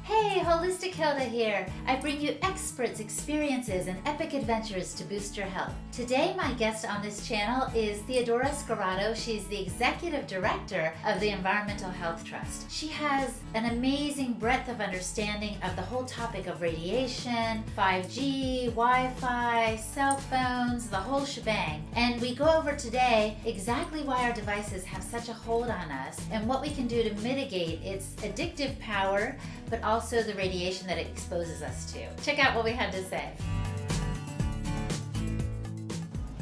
Hey, Holistic Hilda here. I bring you experts, experiences, and epic adventures to boost your health. Today, my guest on this channel is Theodora Scarato. She's the Executive Director of the Environmental Health Trust. She has an amazing breadth of understanding of the whole topic of radiation, 5G, Wi-Fi, cell phones, the whole shebang. And we go over today exactly why our devices have such a hold on us and what we can do to mitigate its addictive power, but also the radiation that it exposes us to. Check out what we had to say.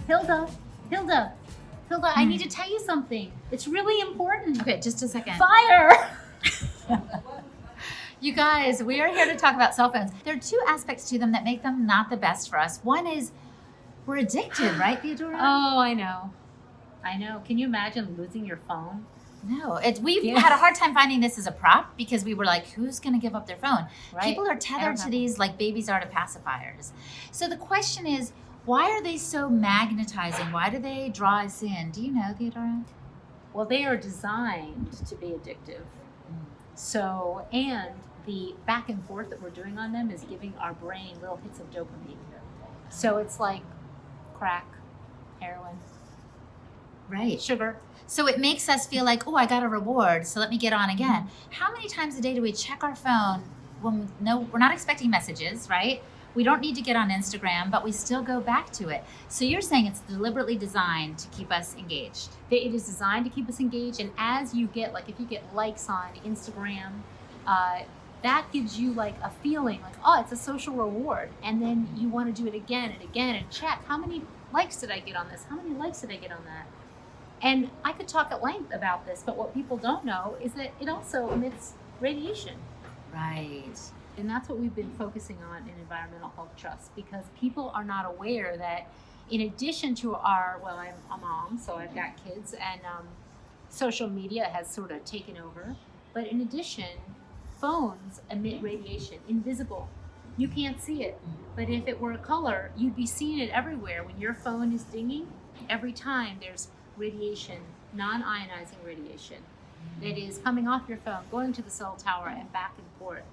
Hilda, I need to tell you something. It's really important. Okay, just a second. Fire! You guys, we are here to talk about cell phones. There are two aspects to them that make them not the best for us. One is we're addicted, right, Theodora? Oh, I know. Can you imagine losing your phone? No, we've had a hard time finding this as a prop because we were like, who's going to give up their phone? Right. People are tethered to these like babies are to pacifiers. So the question is, why are they so magnetizing? Why do they draw us in? Do you know, Theodora? Well, they are designed to be addictive. So, and the back and forth that we're doing on them is giving our brain little hits of dopamine. So it's like crack, heroin, Right. sugar. So it makes us feel like, oh, I got a reward, so let me get on again. How many times a day do we check our phone when we're not expecting messages, right? We don't need to get on Instagram, but we still go back to it. So you're saying it's deliberately designed to keep us engaged. It is designed to keep us engaged, and as you get, like if you get likes on Instagram, that gives you like a feeling like, oh, it's a social reward. And then you want to do it again and again and check, how many likes did I get on this? How many likes did I get on that? And I could talk at length about this, but what people don't know is that it also emits radiation. Right. And that's what we've been focusing on in Environmental Health Trust, because people are not aware that in addition to I'm a mom, so I've got kids, and social media has sort of taken over. But in addition, phones emit radiation, invisible. You can't see it. But if it were a color, you'd be seeing it everywhere. When your phone is dinging, every time there's radiation, non-ionizing radiation, that is coming off your phone, going to the cell tower and back and forth.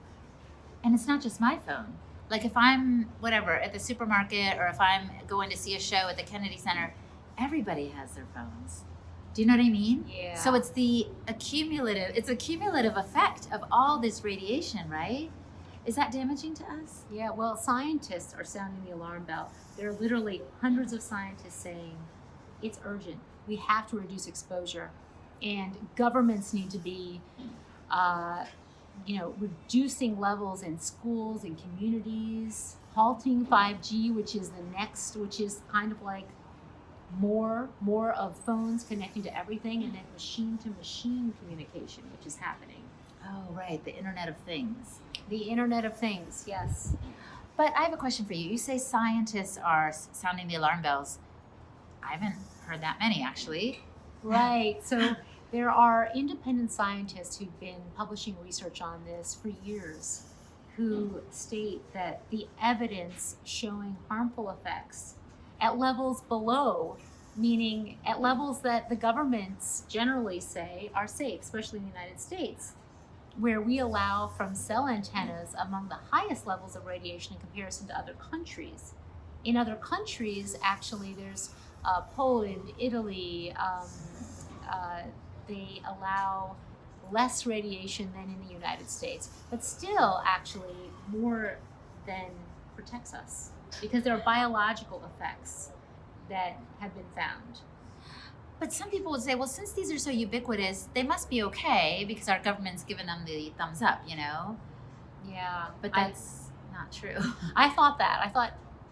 And it's not just my phone. Like if I'm, at the supermarket or if I'm going to see a show at the Kennedy Center, everybody has their phones. Do you know what I mean? Yeah. So it's a cumulative effect of all this radiation, right? Is that damaging to us? Yeah, well, scientists are sounding the alarm bell. There are literally hundreds of scientists saying it's urgent. We have to reduce exposure, and governments need to be, reducing levels in schools and communities, halting 5G, which is kind of like more of phones connecting to everything, and then machine-to-machine communication, which is happening. Oh, right, the Internet of Things. The Internet of Things, yes. But I have a question for you. You say scientists are sounding the alarm bells. I haven't heard that many, actually. Right. So there are independent scientists who've been publishing research on this for years, who state that the evidence showing harmful effects at levels below, meaning at levels that the governments generally say are safe, especially in the United States, where we allow from cell antennas among the highest levels of radiation in comparison to other countries. In other countries, actually, there's Poland, Italy, they allow less radiation than in the United States, but still actually more than protects us, because there are biological effects that have been found. But some people would say, well, since these are so ubiquitous, they must be okay because our government's given them the thumbs up, Yeah, But that's not true. I thought,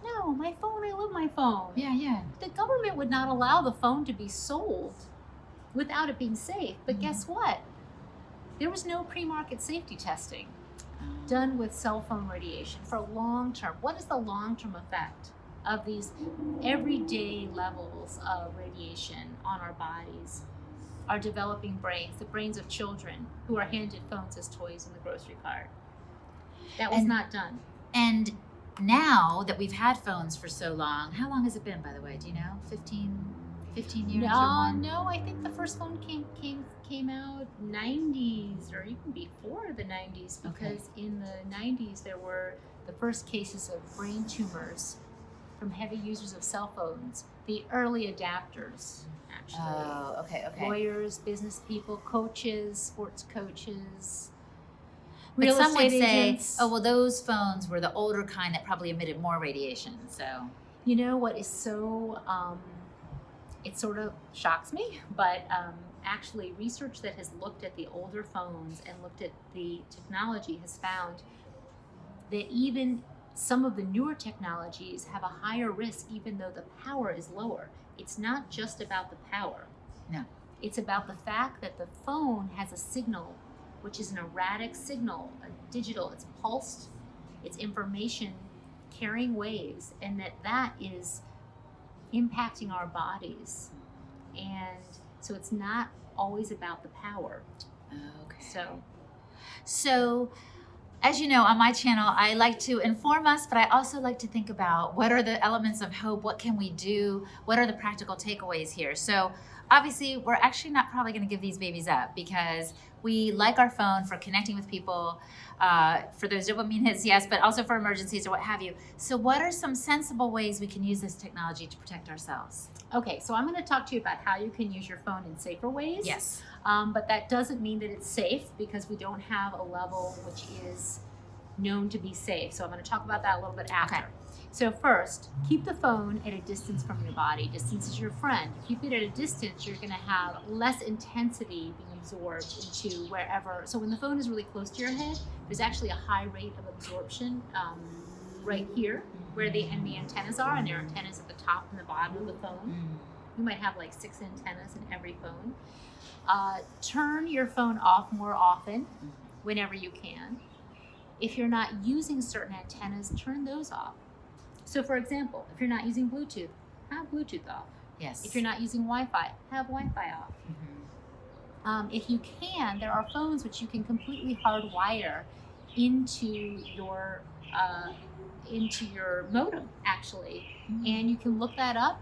no, my phone, I love my phone. Yeah. The government would not allow the phone to be sold without it being safe. But guess what? There was no pre-market safety testing done with cell phone radiation for long term. What is the long-term effect of these everyday levels of radiation on our bodies, our developing brains, the brains of children who are handed phones as toys in the grocery cart? That was not done. And now that we've had phones for so long, how long has it been, by the way? Do you know? 15 15 years or more? No, I think the first phone came out 90s or even before the 90s, because in the 90s there were the first cases of brain tumors from heavy users of cell phones, the early adapters, actually. Oh, okay. Lawyers, business people, coaches, sports coaches, But real some would estate say, agents. oh, well, those phones were the older kind that probably emitted more radiation. So, You know what is so, it sort of shocks me, but actually research that has looked at the older phones and looked at the technology has found that even some of the newer technologies have a higher risk even though the power is lower. It's not just about the power. No. It's about the fact that the phone has a signal, which is an erratic signal, a digital, it's pulsed, it's information carrying waves, and that is impacting our bodies. And so it's not always about the power. okay. So, as you know, on my channel, I like to inform us, but I also like to think about what are the elements of hope, what can we do, what are the practical takeaways here. So obviously, we're actually not probably going to give these babies up because we like our phone for connecting with people, for those dopamine hits, yes, but also for emergencies or what have you. So what are some sensible ways we can use this technology to protect ourselves? Okay, so I'm going to talk to you about how you can use your phone in safer ways. Yes. But that doesn't mean that it's safe, because we don't have a level which is known to be safe. So I'm going to talk about that a little bit after. Okay. So first, keep the phone at a distance from your body. Distance is your friend. If you keep it at a distance, you're going to have less intensity being absorbed into wherever. So when the phone is really close to your head, there's actually a high rate of absorption right here where the antennas are, and there are antennas at the top and the bottom of the phone. You might have like 6 antennas in every phone. Turn your phone off more often whenever you can. If you're not using certain antennas, turn those off. So for example, if you're not using Bluetooth, have Bluetooth off. Yes. If you're not using Wi-Fi, have Wi-Fi off. If you can, there are phones which you can completely hardwire into your modem, actually. And you can look that up.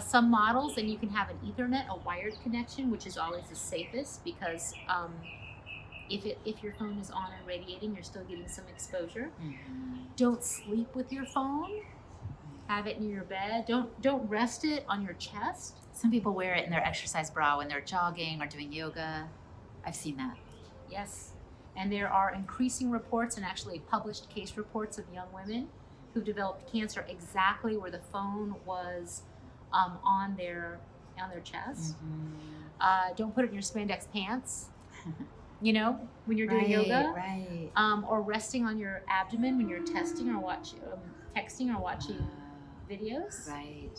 Some models, and you can have an Ethernet, a wired connection, which is always the safest, because if your phone is on and radiating, you're still getting some exposure. Don't sleep with your phone. Have it near your bed. Don't rest it on your chest. Some people wear it in their exercise bra when they're jogging or doing yoga. I've seen that. Yes. And there are increasing reports and actually published case reports of young women who developed cancer exactly where the phone was on their chest. Don't put it in your spandex pants. You know, when you're doing yoga, right. Or resting on your abdomen when you're texting or watching videos. Right.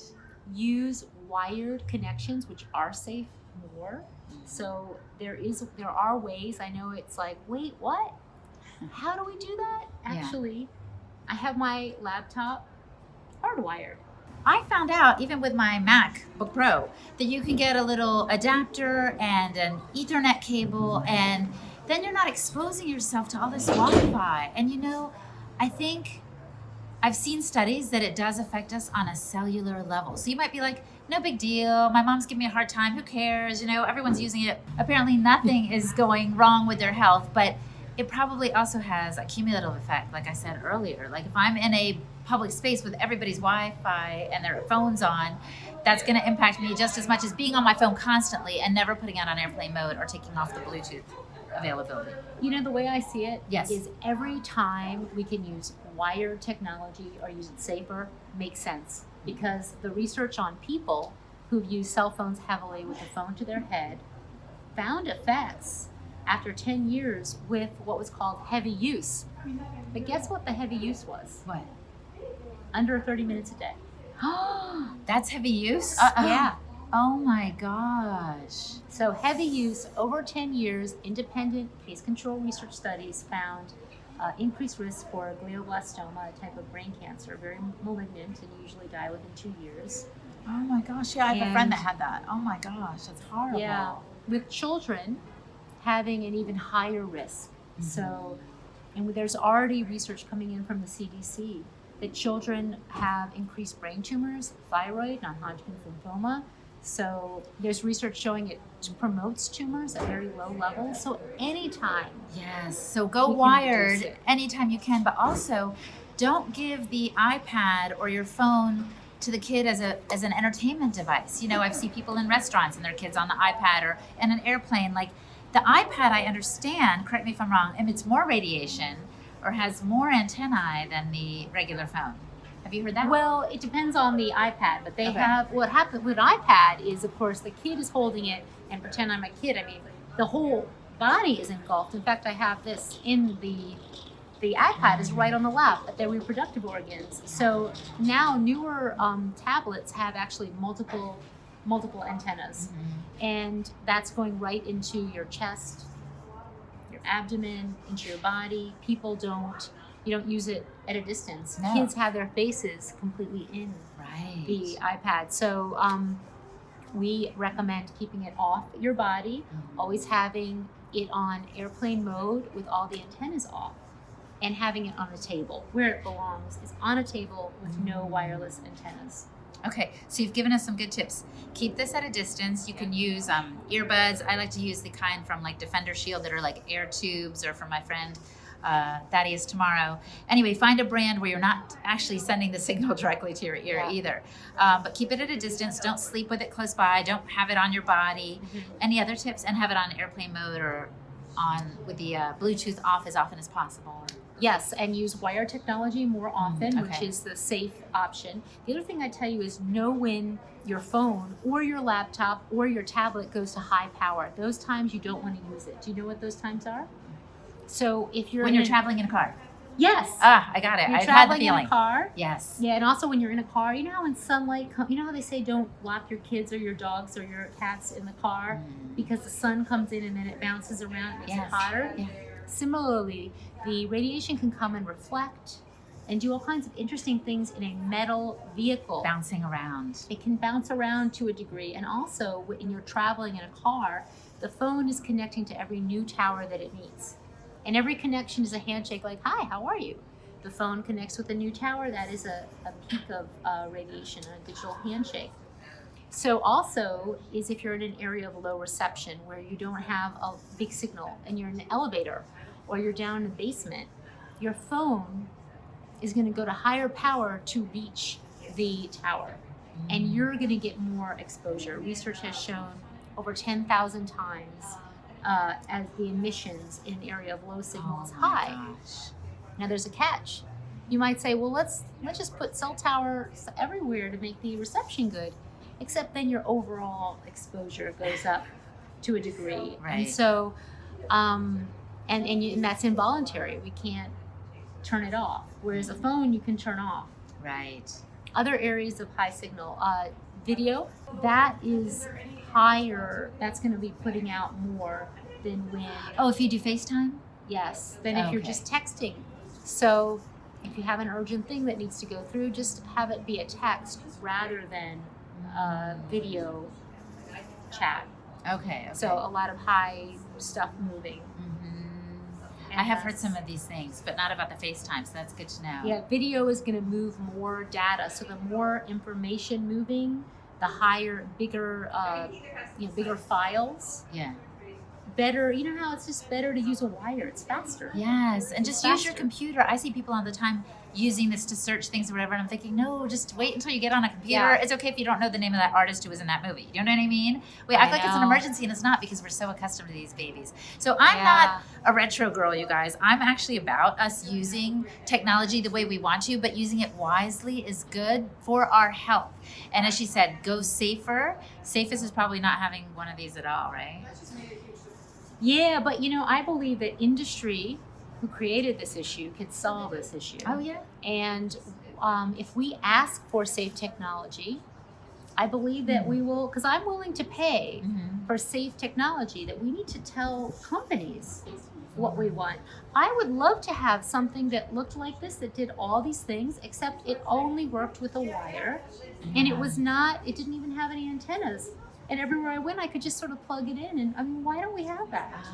Use wired connections, which are safe more. So there are ways. I know it's like, wait, what? How do we do that? Actually, I have my laptop hardwired. I found out, even with my MacBook Pro, that you can get a little adapter and an Ethernet cable, and then you're not exposing yourself to all this Wi-Fi. And you know, I think I've seen studies that it does affect us on a cellular level. So you might be like, no big deal. My mom's giving me a hard time. Who cares? You know, everyone's using it. Apparently nothing is going wrong with their health, but it probably also has a cumulative effect, like I said earlier. Like if I'm in a public space with everybody's Wi-Fi and their phones on, that's going to impact me just as much as being on my phone constantly and never putting it on airplane mode or taking off the Bluetooth availability. You know, the way I see it Yes. is every time we can use wired technology or use it safer makes sense, because the research on people who've used cell phones heavily with the phone to their head found effects after 10 years with what was called heavy use. But guess what the heavy use was? What? Under 30 minutes a day. That's heavy use? Yeah. Oh my gosh. So heavy use over 10 years, independent case control research studies found increased risk for glioblastoma, a type of brain cancer, very malignant, and usually die within 2 years. Oh my gosh, yeah, I have a friend that had that. Oh my gosh, that's horrible. Yeah, with children having an even higher risk. So, and there's already research coming in from the CDC that children have increased brain tumors, thyroid, non-Hodgkin's lymphoma. So there's research showing it promotes tumors at very low levels. So anytime. Yes. So go You can wired reduce it. anytime you can, but also don't give the iPad or your phone to the kid as an entertainment device. You know, I've seen people in restaurants and their kids on the iPad or in an airplane. Like the iPad, I understand, correct me if I'm wrong, emits more radiation or has more antennae than the regular phone. Have you heard that? Well, it depends on the iPad, but they Okay. have, what happens with iPad is, of course, the kid is holding it, and pretend I'm a kid. I mean, the whole body is engulfed. In fact, I have this in the iPad is right on the lap, at their reproductive organs. So now newer tablets have actually multiple antennas, and that's going right into your chest, your abdomen, into your body. You don't use it at a distance. No. Kids have their faces completely in Right. the iPad. So we recommend keeping it off your body, always having it on airplane mode with all the antennas off, and having it on a table. Where it belongs is on a table with no wireless antennas. Okay, so you've given us some good tips. Keep this at a distance. You can use earbuds. I like to use the kind from like Defender Shield that are like air tubes, or from my friend Thaddeus Tomorrow. Anyway, find a brand where you're not actually sending the signal directly to your ear either. But keep it at a distance. Don't sleep with it close by. Don't have it on your body. Any other tips? And have it on airplane mode or on with the Bluetooth off as often as possible. Yes, and use wire technology more often, which okay. is the safe option. The other thing I tell you is know when your phone or your laptop or your tablet goes to high power. Those times you don't want to use it. Do you know what those times are? So if you're When you're traveling in a car. yes, I got it. you're I've had the traveling in feeling. a car. Yes. Yeah, and also when you're in a car, you know how when sunlight comes, you know how they say don't lock your kids or your dogs or your cats in the car because the sun comes in and then it bounces around and makes it hotter? Yeah. Similarly, the radiation can come and reflect and do all kinds of interesting things in a metal vehicle. Bouncing around. It can bounce around to a degree, and also when you're traveling in a car, the phone is connecting to every new tower that it meets. And every connection is a handshake like, hi, how are you? The phone connects with a new tower, that is a peak of radiation, a digital handshake. So also is if you're in an area of low reception where you don't have a big signal and you're in an elevator or you're down in the basement, your phone is going to go to higher power to reach the tower. And you're going to get more exposure. Research has shown over 10,000 times as the emissions in an area of low signal is high. Gosh. Now there's a catch. You might say, well, let's just put cell towers everywhere to make the reception good. Except then your overall exposure goes up to a degree. Right. And so, and that's involuntary. We can't turn it off. Whereas a phone, you can turn off. Right. Other areas of high signal, video, that is higher. That's going to be putting out more than when, Oh, if you do FaceTime? yes, than if you're Okay. just texting. So if you have an urgent thing that needs to go through, just have it be a text rather than video chat. Okay. So a lot of high stuff moving. I have heard some of these things, but not about the FaceTime, so that's good to know. Yeah, video is going to move more data. So the more information moving, the higher, bigger, bigger files. Yeah. Better, you know how it's just better to use a wire. It's faster. Yes, and just use your faster. computer. I see people all the time using this to search things or whatever, and I'm thinking, no, just wait until you get on a computer. Yeah. It's okay if you don't know the name of that artist who was in that movie. You know what I mean? We act like it's an know. emergency, and it's not, because we're so accustomed to these babies. So I'm Yeah. not a retro girl, you guys. I'm actually about us using technology the way we want to, but using it wisely is good for our health. And as she said, go safer. Safest is probably not having one of these at all, right? Yeah, but I believe that industry who created this issue could solve this issue. Oh, yeah? And if we ask for safe technology, I believe that we will, because I'm willing to pay for safe technology, that we need to tell companies what we want. I would love to have something that looked like this, that did all these things, except it only worked with a wire. And it didn't even have any antennas. And everywhere I went, I could just sort of plug it in. And I mean, why don't we have that?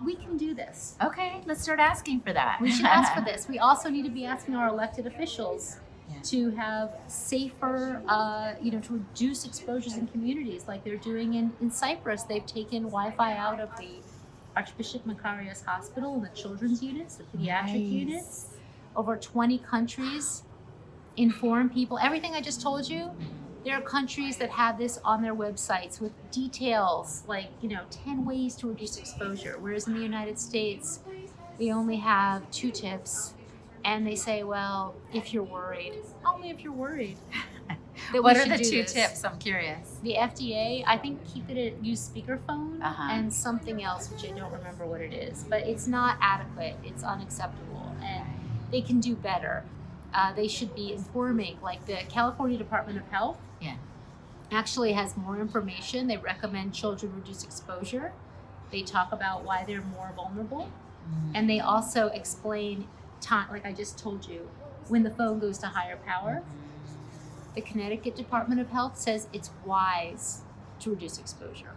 We can do this. Okay, let's start asking for that. We should ask for this. We also need to be asking our elected officials to have safer, to reduce exposures in communities like they're doing in Cyprus. They've taken Wi-Fi out of the Archbishop Makarios Hospital and the children's units, the pediatric units. Over 20 countries inform people. Everything I just told you, there are countries that have this on their websites with details like, 10 ways to reduce exposure. Whereas in the United States, we only have 2 tips. And they say, well, if you're worried, only if you're worried. What are the 2 tips? I'm curious. The FDA, I think use speakerphone and something else, which I don't remember what it is. But it's not adequate. It's unacceptable. And they can do better. They should be informing, like the California Department of Health actually has more information. They recommend children reduce exposure. They talk about why they're more vulnerable. And they also explain time, like I just told you, when the phone goes to higher power. The Connecticut Department of Health says it's wise to reduce exposure.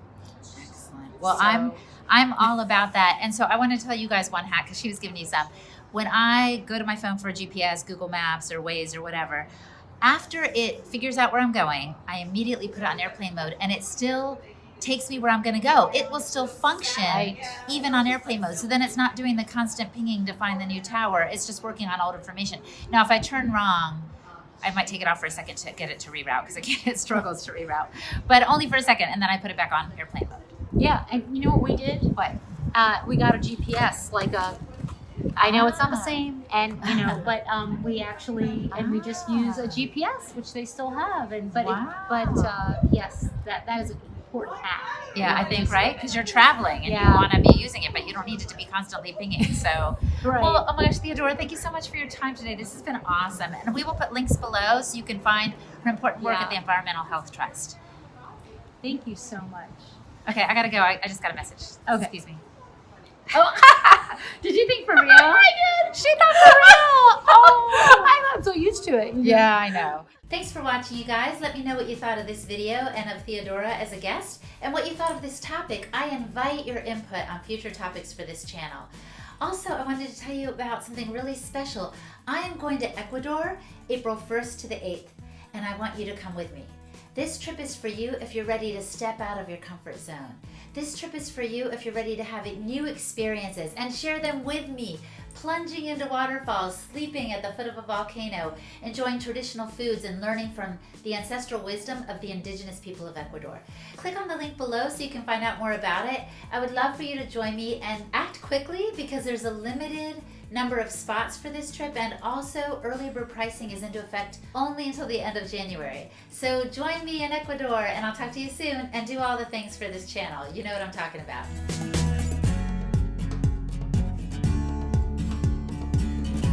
Excellent. Well, I'm all about that. And so I want to tell you guys one hack, because she was giving you some. When I go to my phone for a GPS, Google Maps or Waze or whatever, after it figures out where I'm going, I immediately put it on airplane mode, and it still takes me where I'm going to go. It will still function even on airplane mode. So then it's not doing the constant pinging to find the new tower. It's just working on old information. Now, if I turn wrong, I might take it off for a second to get it to reroute, because it struggles to reroute, but only for a second, and then I put it back on airplane mode. Yeah, and you know what we did? What? We got a GPS, I know it's not the same, and but we actually we just use a GPS, which they still have, yes, that is an important hack. Yeah, I think, right? Because you're traveling and you want to be using it, but you don't need it to be constantly pinging. So, well, oh my gosh, Theodora, thank you so much for your time today. This has been awesome. And we will put links below so you can find her important work at the Environmental Health Trust. Thank you so much. Okay, I got to go. I just got a message. Okay. Excuse me. Oh, did you think for real? I did. She thought for real. Oh, I'm so used to it. Yeah, I know. Thanks for watching, you guys. Let me know what you thought of this video and of Theodora as a guest, and what you thought of this topic. I invite your input on future topics for this channel. Also, I wanted to tell you about something really special. I am going to Ecuador April 1st to the 8th, and I want you to come with me. This trip is for you if you're ready to step out of your comfort zone. This trip is for you if you're ready to have new experiences and share them with me. Plunging into waterfalls, sleeping at the foot of a volcano, enjoying traditional foods, and learning from the ancestral wisdom of the indigenous people of Ecuador. Click on the link below so you can find out more about it. I would love for you to join me, and act quickly because there's a limited number of spots for this trip, and also early bird pricing is into effect only until the end of January. So join me in Ecuador, and I'll talk to you soon, and do all the things for this channel. You know what I'm talking about.